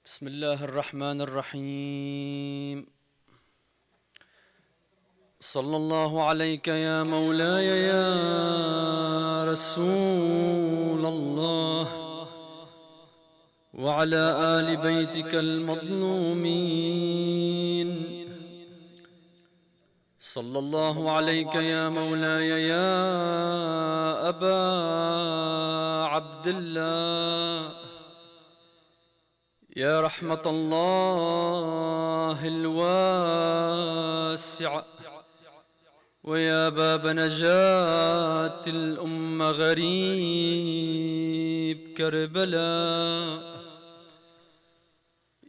بسم الله الرحمن الرحيم. صلى الله عليك يا مولاي يا رسول الله، وعلى آل بيتك المظلومين. صلى الله عليك يا مولاي يا أبا عبد الله، يا رحمة الله الواسعة، ويا باب نجاة الأمة غريب كربلاء.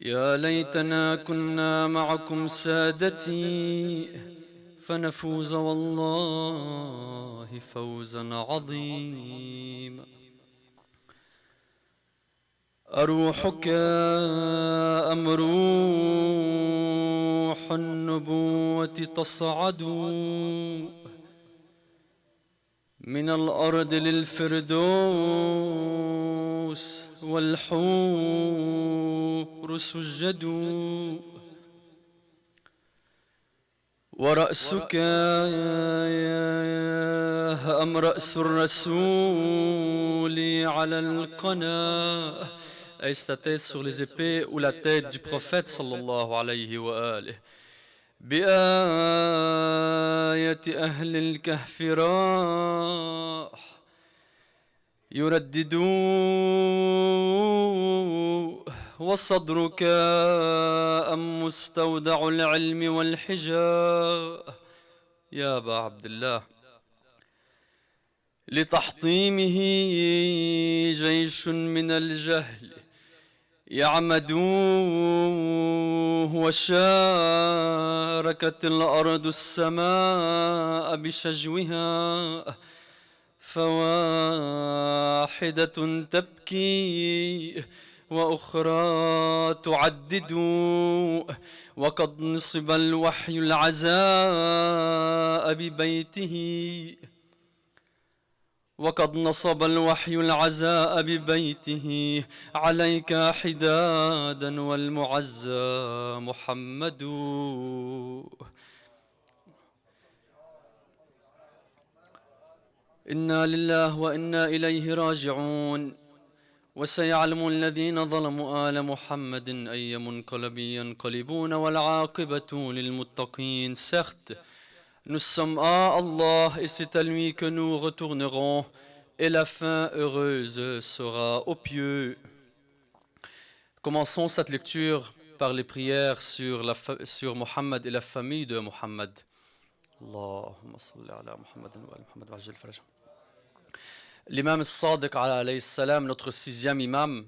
يا ليتنا كنا معكم سادتي فنفوز والله فوزا عظيما. أروحك أم روح النبوة تصعد من الأرض للفردوس والحور سجدوا، ورأسك أم رأس الرسول على القناة. Est-ce ta tête sur les épées ou la tête du prophète sallallahu alayhi wa alihi. بآية أهل الكهف راح يرددوا، وصدرك أم مستودع العلم والحجاء. يا أبا عبد الله، لتحطيمه جيش من الجهل يعمدوه، وشاركت الأرض السماء بشجوها، فواحدة تبكي وأخرى تعدد، وقد نصب الوحي العزاء ببيته، وقد نصب الوحي العزاء ببيته عليك حدادا، والمعزى محمد. إنا لله وإنا إليه راجعون. وسيعلم الذين ظلموا آل محمد أي منقلب ينقلبون، والعاقبة للمتقين. Certes, nous sommes à Allah et c'est à lui que nous retournerons, et la fin heureuse sera aux pieux. Commençons cette lecture par les prières sur Mohammed et la famille de Mohammed. Allahumma salli ala Muhammad wa ala Muhammad wa ajil farajahum. L'imam Sadiq alayhi salam, notre sixième imam,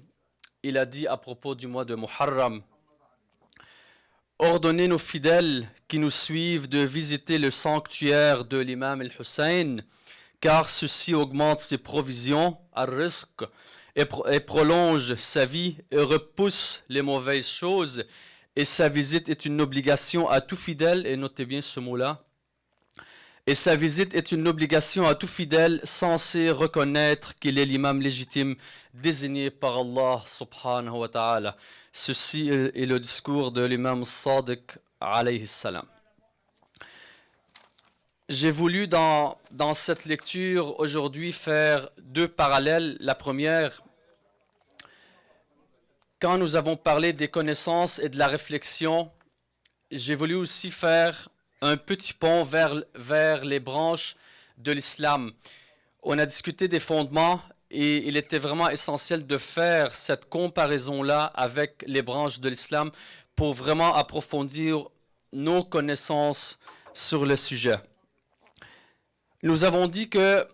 il a dit à propos du mois de Muharram: ordonnez nos fidèles qui nous suivent de visiter le sanctuaire de l'imam al-Hussein, car ceci augmente ses provisions, al-rizq, et prolonge sa vie et repousse les mauvaises choses. Et sa visite est une obligation à tout fidèle, et notez bien ce mot-là. Et sa visite est une obligation à tout fidèle censé reconnaître qu'il est l'imam légitime désigné par Allah subhanahu wa ta'ala. Ceci est le discours de l'imam Sadiq alayhi salam. J'ai voulu dans cette lecture aujourd'hui faire deux parallèles. La première, quand nous avons parlé des connaissances et de la réflexion, j'ai voulu aussi faire un petit pont vers les branches de l'islam. On a discuté des fondements et il était vraiment essentiel de faire cette comparaison-là avec les branches de l'islam pour vraiment approfondir nos connaissances sur le sujet. Nous avons dit que,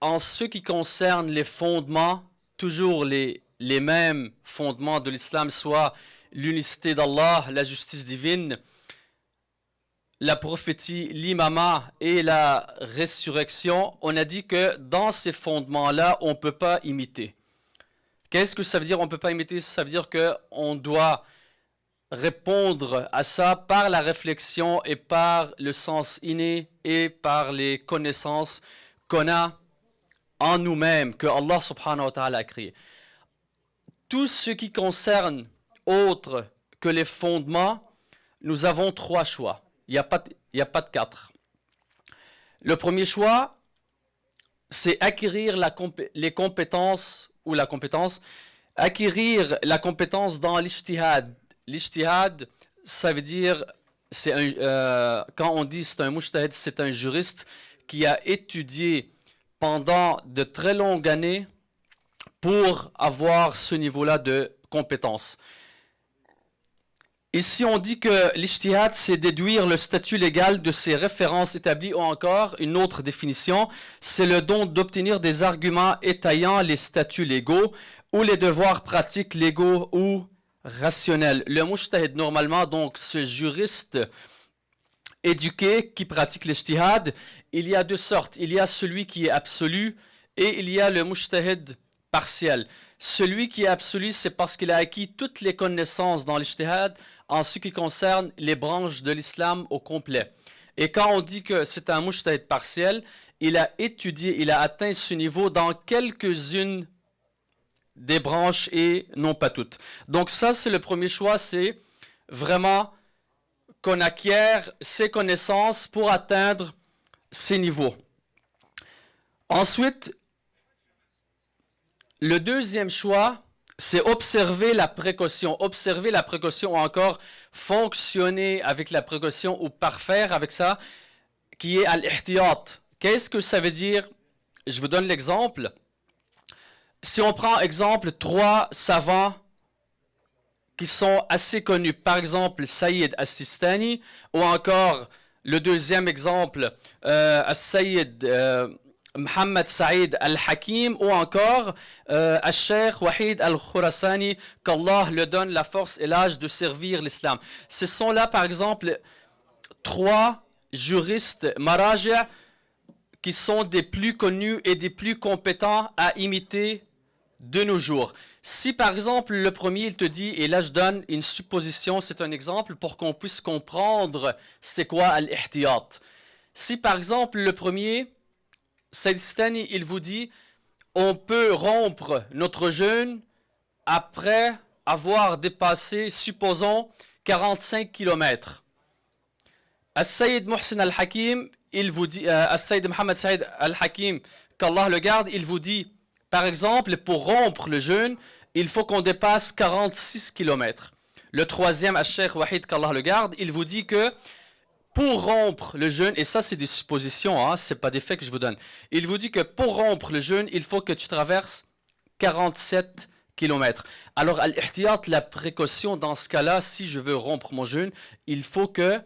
en ce qui concerne les fondements, toujours les mêmes fondements de l'islam, soit l'unicité d'Allah, la justice divine, la prophétie, l'imama et la résurrection, on a dit que dans ces fondements-là, on ne peut pas imiter. Qu'est-ce que ça veut dire on ne peut pas imiter? Ça veut dire qu'on doit répondre à ça par la réflexion et par le sens inné et par les connaissances qu'on a en nous-mêmes, que Allah subhanahu wa ta'ala a créé. Tout ce qui concerne autre que les fondements, nous avons trois choix. Il n'y a pas de quatre. Le premier choix, c'est acquérir les compétences ou la compétence, acquérir la compétence dans l'ijtihad. L'ijtihad, ça veut dire, quand on dit c'est un mujtahid, c'est un juriste qui a étudié pendant de très longues années pour avoir ce niveau-là de compétence. Ici, on dit que l'ijtihad, c'est déduire le statut légal de ses références établies, ou encore, une autre définition, c'est le don d'obtenir des arguments étayant les statuts légaux ou les devoirs pratiques légaux ou rationnels. Le mujtahid, normalement, donc, ce juriste éduqué qui pratique l'ijtihad, il y a deux sortes. Il y a celui qui est absolu et il y a le mujtahid partiel. Celui qui est absolu, c'est parce qu'il a acquis toutes les connaissances dans l'ijtihad en ce qui concerne les branches de l'islam au complet. Et quand on dit que c'est un mujtahid partiel, il a étudié, il a atteint ce niveau dans quelques-unes des branches et non pas toutes. Donc ça, c'est le premier choix, c'est vraiment qu'on acquiert ces connaissances pour atteindre ces niveaux. Ensuite, le deuxième choix, c'est observer la précaution. Observer la précaution ou encore fonctionner avec la précaution ou parfaire avec ça, qui est al-ihtiyat. Qu'est-ce que ça veut dire? Je vous donne l'exemple. Si on prend exemple trois savants qui sont assez connus, par exemple Sayyid As-Sistani, ou encore le deuxième exemple, Sayyid Mohammed Saïd Al-Hakim, ou encore Al-Sheikh Wahid Al-Khurasani, qu'Allah le donne la force et l'âge de servir l'islam. Ce sont là, par exemple, trois juristes maraji' qui sont des plus connus et des plus compétents à imiter de nos jours. Si par exemple le premier il te dit, et là je donne une supposition, c'est un exemple pour qu'on puisse comprendre c'est quoi al-ihtiyat. Si par exemple le premier, Sayyid Sistani, il vous dit on peut rompre notre jeûne après avoir dépassé, supposons, 45 km. As-Sayyid Muhsin Al-Hakim, il vous dit, As-Sayyid Mohammed Saïd Al-Hakim, qu'Allah le garde, il vous dit, par exemple, pour rompre le jeûne, il faut qu'on dépasse 46 km. Le troisième, Al-Sheikh Wahid, qu'Allah le garde, il vous dit que pour rompre le jeûne, et ça c'est des suppositions, hein, c'est pas des faits que je vous donne, il vous dit que pour rompre le jeûne, il faut que tu traverses 47 km. Alors, al-ihtiyat, la précaution dans ce cas-là, si je veux rompre mon jeûne, il faut que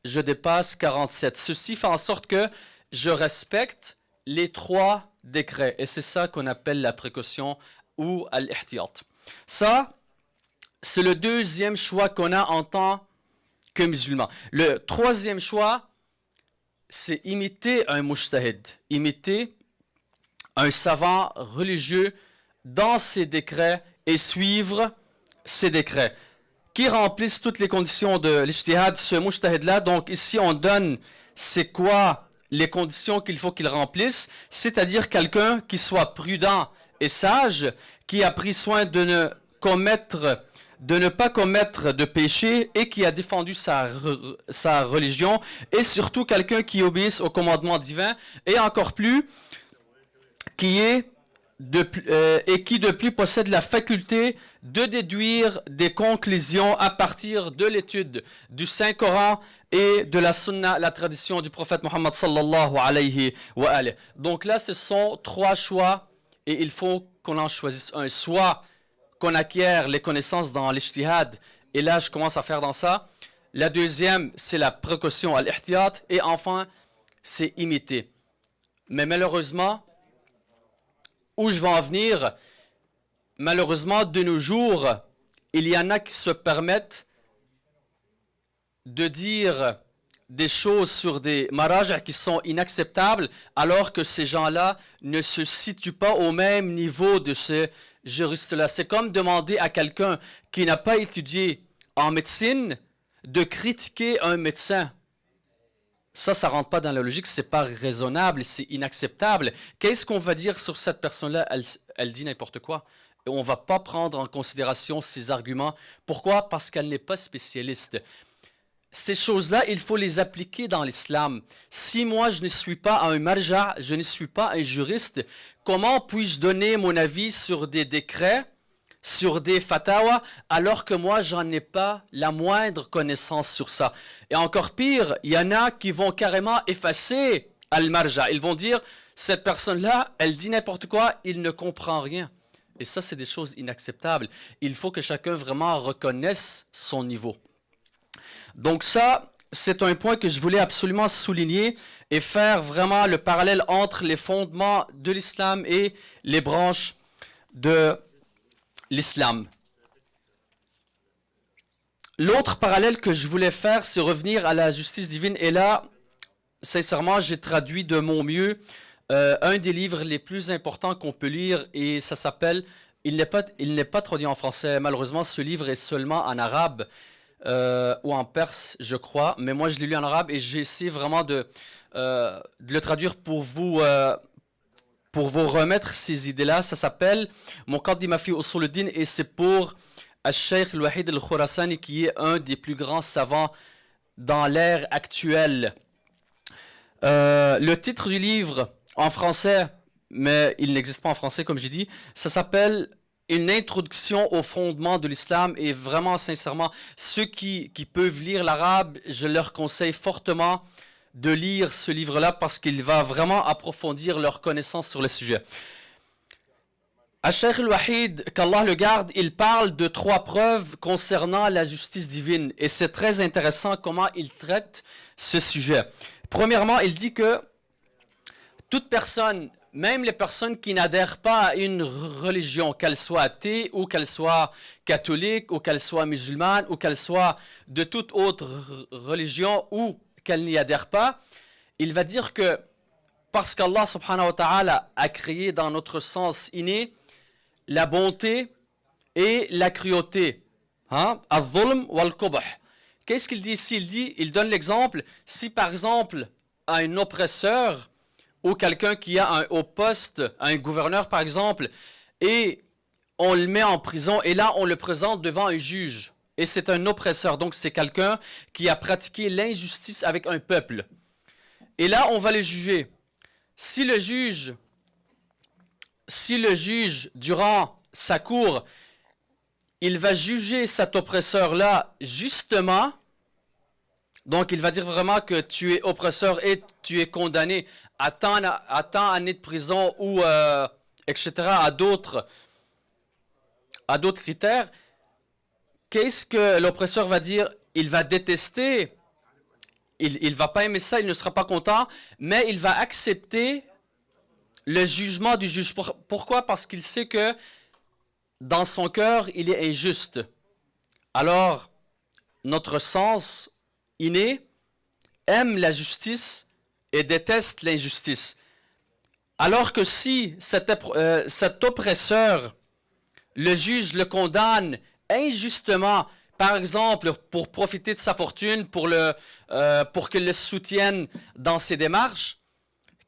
je dépasse 47. Ceci fait en sorte que je respecte les trois décrets. Et c'est ça qu'on appelle la précaution ou al-ihtiyat. Ça, c'est le deuxième choix qu'on a en tant que musulman. Le troisième choix, c'est imiter un mujtahid, imiter un savant religieux dans ses décrets et suivre ses décrets qui remplissent toutes les conditions de l'ijtihad, ce mujtahid-là. Donc ici, on donne c'est quoi les conditions qu'il faut qu'il remplisse, c'est-à-dire quelqu'un qui soit prudent et sage, qui a pris soin de ne pas commettre de péché et qui a défendu sa religion, et surtout quelqu'un qui obéisse au commandement divin, et encore plus, qui de plus possède la faculté de déduire des conclusions à partir de l'étude du Saint-Coran et de la Sunna, la tradition du prophète Mohammed sallallahu alayhi wa alayhi. Donc là, ce sont trois choix et il faut qu'on en choisisse un. Soit qu'on acquiert les connaissances dans l'ijtihad, et là, je commence à faire dans ça. La deuxième, c'est la précaution à l'ihtiyat, et enfin, c'est imiter. Mais malheureusement, où je vais en venir, malheureusement, de nos jours, il y en a qui se permettent de dire des choses sur des maraja qui sont inacceptables, alors que ces gens-là ne se situent pas au même niveau de ces juristes-là. C'est comme demander à quelqu'un qui n'a pas étudié en médecine de critiquer un médecin. Ça ne rentre pas dans la logique, c'est pas raisonnable, c'est inacceptable. Qu'est-ce qu'on va dire sur cette personne-là? Elle dit n'importe quoi. et on ne va pas prendre en considération ses arguments. Pourquoi? Parce qu'elle n'est pas spécialiste. Ces choses-là, il faut les appliquer dans l'islam. Si moi, je ne suis pas un marja', je ne suis pas un juriste, comment puis-je donner mon avis sur des décrets, sur des fatawas, alors que moi, j'en ai pas la moindre connaissance sur ça? Et encore pire, il y en a qui vont carrément effacer al-marja'. Ils vont dire, cette personne-là, elle dit n'importe quoi, il ne comprend rien. Et ça, c'est des choses inacceptables. Il faut que chacun vraiment reconnaisse son niveau. Donc ça, c'est un point que je voulais absolument souligner et faire vraiment le parallèle entre les fondements de l'islam et les branches de l'islam. L'autre parallèle que je voulais faire, c'est revenir à la justice divine. Et là, sincèrement, j'ai traduit de mon mieux un des livres les plus importants qu'on peut lire et ça s'appelle « Il n'est pas traduit en français. Malheureusement, ce livre est seulement en arabe. Ou en perse, je crois, mais moi je l'ai lu en arabe et j'ai essayé vraiment de le traduire pour vous remettre ces idées-là. Ça s'appelle Muqaddima fi Usul al-Din et c'est pour Al-Sheikh Al-Wahid Al-Khurasani qui est un des plus grands savants dans l'ère actuelle. Le titre du livre en français, mais il n'existe pas en français comme j'ai dit, ça s'appelle Une introduction aux fondements de l'islam et vraiment sincèrement, ceux qui peuvent lire l'arabe, je leur conseille fortement de lire ce livre-là parce qu'il va vraiment approfondir leur connaissance sur le sujet. Al-Sheikh Al-Wahid, qu'Allah le garde, il parle de 3 preuves concernant la justice divine et c'est très intéressant comment il traite ce sujet. Premièrement, il dit que toute personne, même les personnes qui n'adhèrent pas à une religion, qu'elle soit athée ou qu'elle soit catholique ou qu'elle soit musulmane ou qu'elle soit de toute autre religion ou qu'elle n'y adhère pas, il va dire que parce qu'Allah subhanahu wa ta'ala a créé dans notre sens inné la bonté et la cruauté. Al-dhulm wal-qubh. Qu'est-ce qu'il dit ici? Il donne l'exemple, si par exemple un oppresseur ou quelqu'un qui a un haut poste, un gouverneur par exemple, et on le met en prison, et là on le présente devant un juge. Et c'est un oppresseur, donc c'est quelqu'un qui a pratiqué l'injustice avec un peuple. Et là on va le juger. Si le juge, durant sa cour, il va juger cet oppresseur-là justement, donc il va dire vraiment que tu es oppresseur et tu es condamné à tant d'années de prison ou etc. à d'autres critères. Qu'est-ce que l'oppresseur va dire? Il va détester, il va pas aimer ça, il ne sera pas content, mais il va accepter le jugement du juge. Pourquoi? Parce qu'il sait que dans son cœur, il est injuste. Alors, notre sens inné aime la justice et déteste l'injustice. Alors que si cet oppresseur, le juge le condamne injustement, par exemple pour profiter de sa fortune, pour qu'il le soutienne dans ses démarches,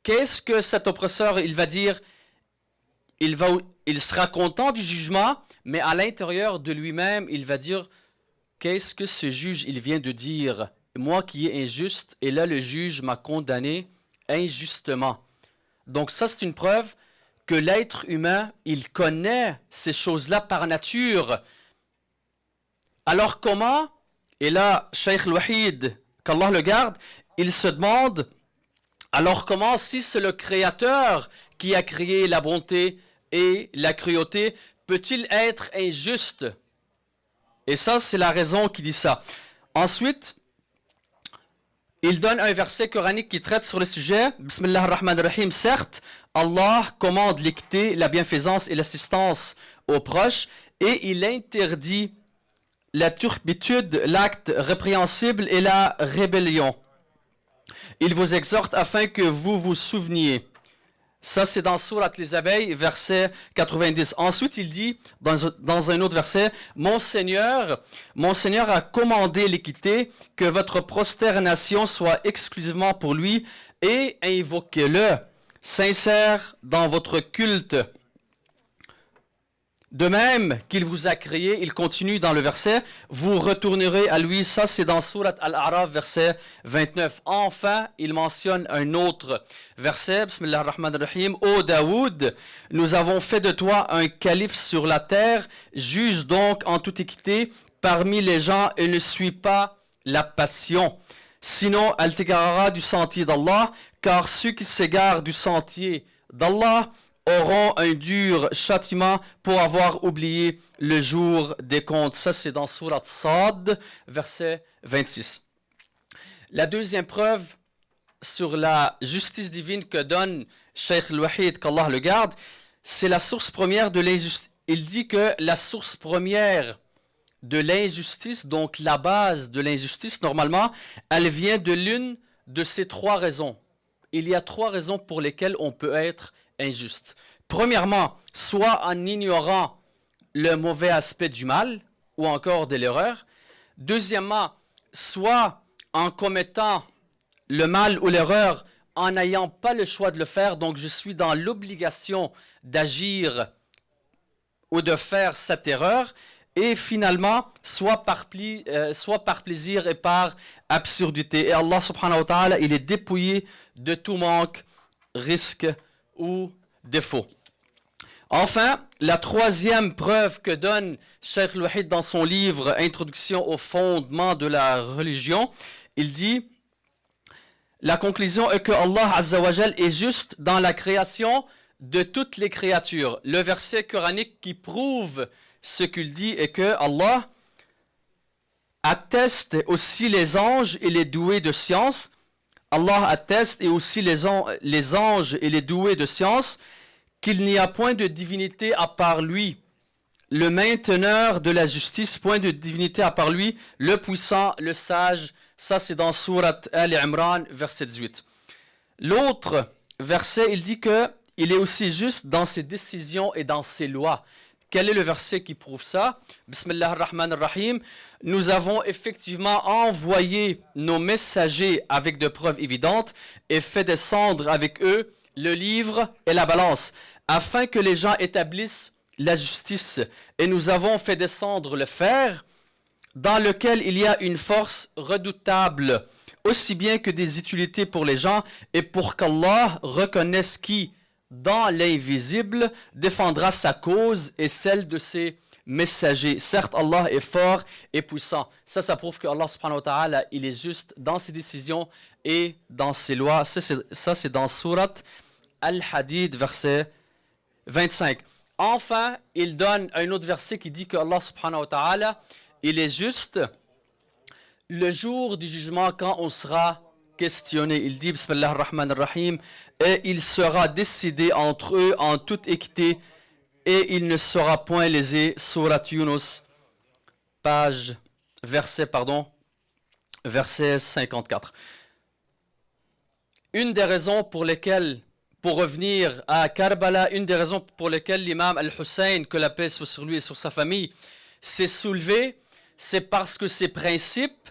qu'est-ce que cet oppresseur il va dire? Il sera content du jugement, mais à l'intérieur de lui-même, il va dire, qu'est-ce que ce juge il vient de dire? Moi qui est injuste, et là le juge m'a condamné injustement. Donc ça c'est une preuve que l'être humain, il connaît ces choses-là par nature. Alors comment? Et là, Cheikh Al-Wahid, qu'Allah le garde, il se demande, alors comment si c'est le Créateur qui a créé la bonté et la cruauté, peut-il être injuste? Et ça c'est la raison qui dit ça. Ensuite, il donne un verset coranique qui traite sur le sujet. Bismillah ar-Rahman ar-Rahim. Certes, Allah commande l'équité, la bienfaisance et l'assistance aux proches et il interdit la turpitude, l'acte répréhensible et la rébellion. Il vous exhorte afin que vous vous souveniez. Ça, c'est dans Sourate les abeilles, verset 90. Ensuite, il dit, dans un autre verset, mon Seigneur a commandé l'équité, que votre prosternation soit exclusivement pour lui, et invoquez-le, sincère dans votre culte. De même qu'il vous a créé, il continue dans le verset, vous retournerez à lui. Ça, c'est dans Surat Al-A'raf, verset 29. Enfin, il mentionne un autre verset, Bismillah ar-Rahman ar-Rahim. Ô Daoud, nous avons fait de toi un calife sur la terre, juge donc en toute équité parmi les gens et ne suis pas la passion. Sinon, elle t'égarera du sentier d'Allah, car ceux qui s'égarent du sentier d'Allah auront un dur châtiment pour avoir oublié le jour des comptes. Ça, c'est dans Surat Sad, verset 26. La deuxième preuve sur la justice divine que donne Cheikh Al-Wahid, qu'Allah le garde, c'est la source première de l'injustice. Il dit que la source première de l'injustice, donc la base de l'injustice, normalement, elle vient de l'une de ces trois raisons. Il y a trois raisons pour lesquelles on peut être injuste. Premièrement, soit en ignorant le mauvais aspect du mal ou encore de l'erreur. Deuxièmement, soit en commettant le mal ou l'erreur en n'ayant pas le choix de le faire, donc je suis dans l'obligation d'agir ou de faire cette erreur. Et finalement, soit par plaisir et par absurdité. Et Allah subhanahu wa ta'ala, il est dépouillé de tout manque, risque ou défaut. Enfin, la troisième preuve que donne Cheikh Al-Wahid dans son livre Introduction au fondement de la religion, il dit, la conclusion est que Allah Azza wa Jal est juste dans la création de toutes les créatures. Le verset coranique qui prouve ce qu'il dit est que Allah atteste aussi les anges et les doués de science. Allah atteste et aussi les anges et les doués de science qu'il n'y a point de divinité à part lui, le mainteneur de la justice, point de divinité à part lui, le puissant, le sage. Ça, c'est dans Surat Al-Imran, verset 18. L'autre verset, il dit que il est aussi juste dans ses décisions et dans ses lois. Quel est le verset qui prouve ça? Bismillah ar-Rahman ar-Rahim. Nous avons effectivement envoyé nos messagers avec de preuves évidentes et fait descendre avec eux le livre et la balance, afin que les gens établissent la justice. Et nous avons fait descendre le fer, dans lequel il y a une force redoutable, aussi bien que des utilités pour les gens, et pour qu'Allah reconnaisse qui, dans l'invisible, défendra sa cause et celle de ses messagers. Certes, Allah est fort et puissant. Ça prouve que Allah subhanahu wa ta'ala, il est juste dans ses décisions et dans ses lois. Ça, c'est dans Surat Al-Hadid, verset 25. Enfin, il donne un autre verset qui dit que Allah subhanahu wa ta'ala, il est juste le jour du jugement quand on sera questionné. Il dit, Bismillah ar-Rahman ar-Rahim, et il sera décidé entre eux en toute équité et il ne sera point lésé. Surat Yunus, verset 54. Une des raisons pour lesquelles, pour revenir à Karbala, une des raisons pour lesquelles l'imam Al-Hussein, que la paix soit sur lui et sur sa famille, s'est soulevé, c'est parce que ses principes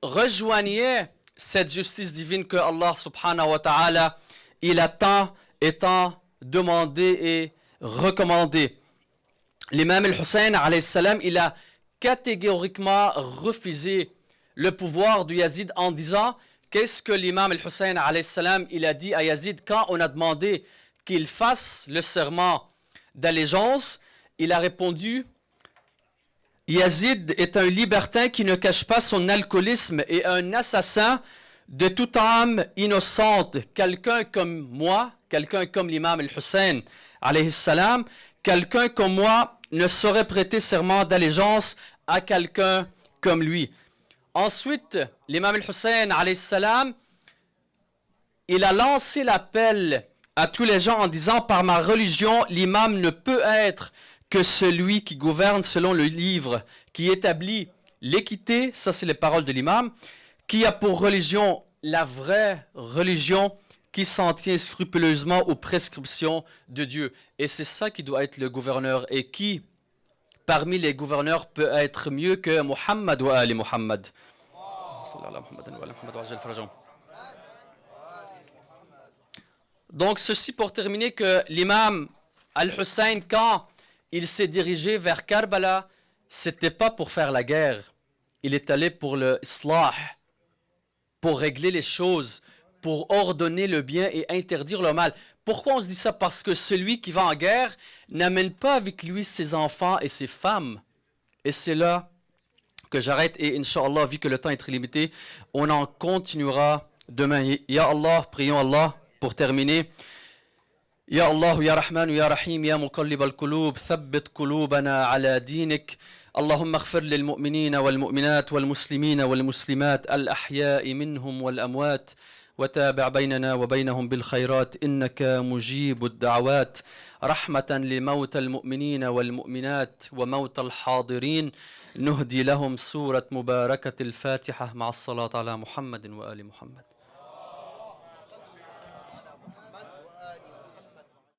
rejoignaient cette justice divine que Allah subhanahu wa ta'ala, il a tant et tant demandé et recommandé. L'imam Al-Hussein, alayhi salam, il a catégoriquement refusé le pouvoir de Yazid en disant, qu'est-ce que l'imam Al-Hussein, alayhi salam, il a dit à Yazid quand on a demandé qu'il fasse le serment d'allégeance? Il a répondu, Yazid est un libertin qui ne cache pas son alcoolisme et un assassin de toute âme innocente. Quelqu'un comme moi, quelqu'un comme l'imam Al-Hussein, alayhi salam, quelqu'un comme moi ne saurait prêter serment d'allégeance à quelqu'un comme lui. Ensuite, l'imam Al-Hussein, alayhi salam, il a lancé l'appel à tous les gens en disant, par ma religion, l'imam ne peut être que celui qui gouverne selon le livre, qui établit l'équité, ça c'est les paroles de l'imam, qui a pour religion la vraie religion, qui s'en tient scrupuleusement aux prescriptions de Dieu. Et c'est ça qui doit être le gouverneur. Et qui, parmi les gouverneurs, peut être mieux que Muhammad wa Ali Muhammad? Donc ceci pour terminer que l'imam Al-Hussein, quand il s'est dirigé vers Karbala, c'était pas pour faire la guerre. Il est allé pour le islah, pour régler les choses, pour ordonner le bien et interdire le mal. Pourquoi on se dit ça? Parce que celui qui va en guerre n'amène pas avec lui ses enfants et ses femmes. Et c'est là que j'arrête et Inch'Allah, vu que le temps est très limité, on en continuera demain. Ya Allah, prions Allah pour terminer. يا الله يا رحمن يا رحيم يا مقلب القلوب ثبت قلوبنا على دينك اللهم اغفر للمؤمنين والمؤمنات والمسلمين والمسلمات الأحياء منهم والأموات وتابع بيننا وبينهم بالخيرات إنك مجيب الدعوات رحمة لموتى المؤمنين والمؤمنات وموتى الحاضرين نهدي لهم سورة مباركة الفاتحة مع الصلاة على محمد وآل محمد